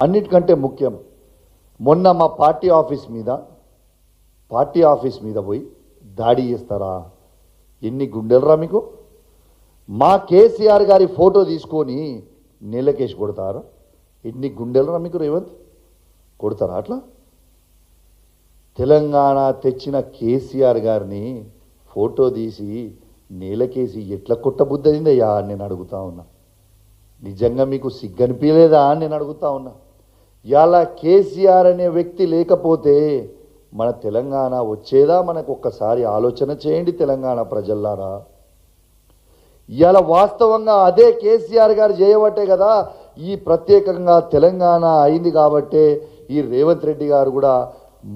అన్నిటికంటే ముఖ్యం మొన్న మా పార్టీ ఆఫీస్ మీద పోయి దాడి చేస్తారా? ఎన్ని గుండెలరా మీకు? మా కేసీఆర్ గారి ఫోటో తీసుకొని నీళ్ళకేసి కొడతారా? ఎన్ని గుండెలరా మీకు? రేవంత్ కొడతారా అట్లా? తెలంగాణ తెచ్చిన కేసీఆర్ గారిని ఫోటో తీసి నేలకేసి ఎట్లా కొట్టబుద్దయిందయ్యా అని నేను అడుగుతా ఉన్నా. నిజంగా మీకు సిగ్గనిపించలేదా అని నేను అడుగుతా ఉన్నా. ఇలా కేసీఆర్ అనే వ్యక్తి లేకపోతే మన తెలంగాణ వచ్చేదా? మనకు ఒక్కసారి ఆలోచన చేయండి తెలంగాణ ప్రజల్లారా. ఇలా వాస్తవంగా అదే కేసీఆర్ గారు చేయబట్టే కదా ఈ ప్రత్యేకంగా తెలంగాణ అయింది. కాబట్టే ఈ రేవంత్ రెడ్డి గారు కూడా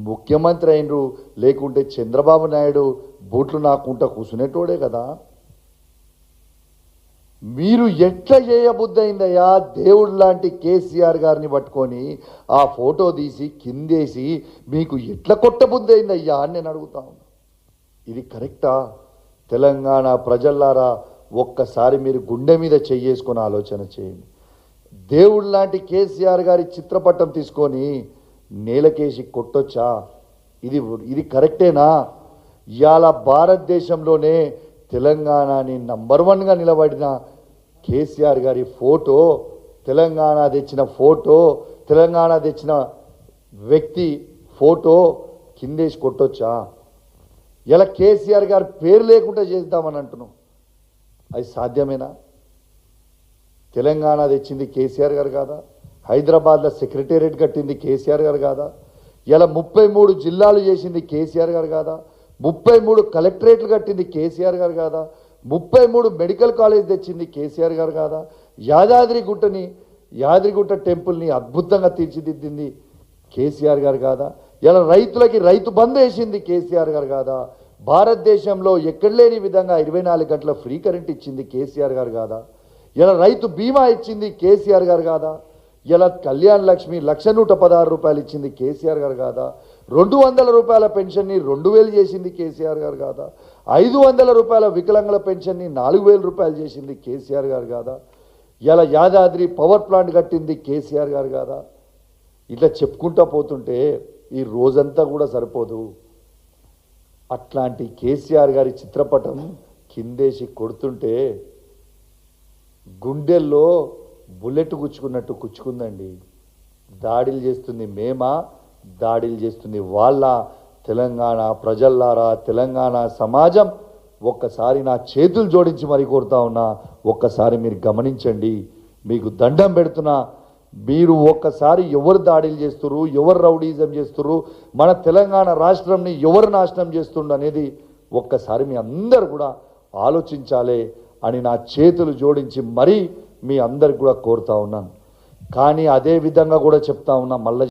ముఖ్యమంత్రి అయినరు. లేకుంటే చంద్రబాబు నాయుడు బూట్లు నాకుంటా కూర్చునేటోడే కదా. మీరు ఎట్లా చేయబుద్దయిందయ్యా? దేవుడు లాంటి కేసీఆర్ గారిని పట్టుకొని ఆ ఫోటో తీసి కిందేసి మీకు ఎట్లా కొట్టబుద్దయిందయ్యా అని నేను అడుగుతా ఉన్నా. ఇది కరెక్టా? తెలంగాణ ప్రజల్లారా ఒక్కసారి మీరు గుండె మీద చెయ్యేసుకొని ఆలోచన చేయండి. దేవుడు లాంటి కేసీఆర్ గారి చిత్రపటం తీసుకొని నేలకేసి కొట్టొచ్చా? ఇది కరెక్టేనా? ఇవాళ భారతదేశంలోనే తెలంగాణని నంబర్ 1గా నిలబడిన కేసీఆర్ గారి ఫోటో, తెలంగాణ తెచ్చిన ఫోటో, తెలంగాణ తెచ్చిన వ్యక్తి ఫోటో కిందేసి కొట్టొచ్చా? ఇలా కేసీఆర్ గారి పేరు లేకుండా చేద్దామని అంటున్నాం. అది సాధ్యమేనా? తెలంగాణ తెచ్చింది కేసీఆర్ గారు కాదా? హైదరాబాద్లో సెక్రటేరియట్ కట్టింది కేసీఆర్ గారు కాదా? ఇలా 33 జిల్లాలు చేసింది కేసీఆర్ గారు కాదా? 33 కలెక్టరేట్లు కట్టింది కేసీఆర్ గారు కాదా? 33 మెడికల్ కాలేజ్ తెచ్చింది కేసీఆర్ గారు కాదా? యాదగిరిగుట్ట టెంపుల్ని అద్భుతంగా తీర్చిదిద్దింది కేసీఆర్ గారు కాదా? ఇలా రైతులకి రైతు బంద్ వేసింది కేసీఆర్ గారు కాదా? భారతదేశంలో ఎక్కడ లేని విధంగా 24 గంటల ఫ్రీ కరెంట్ ఇచ్చింది కేసీఆర్ గారు కాదా? ఇలా రైతు బీమా ఇచ్చింది కేసీఆర్ గారు కాదా? ఇలా కళ్యాణ్ లక్ష్మి 1,116 రూపాయలు ఇచ్చింది కేసీఆర్ గారు కాదా? 200 రూపాయల పెన్షన్ని 2,000 చేసింది కేసీఆర్ గారు కాదా? 500 రూపాయల వికలాంగుల పెన్షన్ని 4,000 రూపాయలు చేసింది కేసీఆర్ గారు కాదా? ఇలా యాదాద్రి పవర్ ప్లాంట్ కట్టింది కేసీఆర్ గారు కాదా? ఇట్లా చెప్పుకుంటా పోతుంటే ఈ రోజంతా కూడా సరిపోదు. అట్లాంటి కేసీఆర్ గారి చిత్రపటం కిందేసి కొడుతుంటే గుండెల్లో బుల్లెట్ గుచ్చుకున్నట్టు గుచ్చుకుందండి. దాడులు చేస్తుంది మేమా? దాడులు చేస్తుంది వాళ్ళ? తెలంగాణ ప్రజల్లారా, తెలంగాణ సమాజం ఒక్కసారి నా చేతులు జోడించి మరీ కోరుతా ఉన్నా, ఒక్కసారి మీరు గమనించండి. మీకు దండం పెడుతున్నా. మీరు ఒక్కసారి ఎవరు దాడులు చేస్తున్నారు, ఎవరు రౌడీజం చేస్తున్నారు, మన తెలంగాణ రాష్ట్రంని ఎవరు నాశనం చేస్తుండ్రు అనేది ఒక్కసారి మీ అందరు కూడా ఆలోచించాలి అని నా చేతులు జోడించి మరీ మీ అందరికి కూడా కోరుతా ఉన్నాను. కానీ అదే విధంగా కూడా చెప్తా ఉన్నా, మళ్ళీ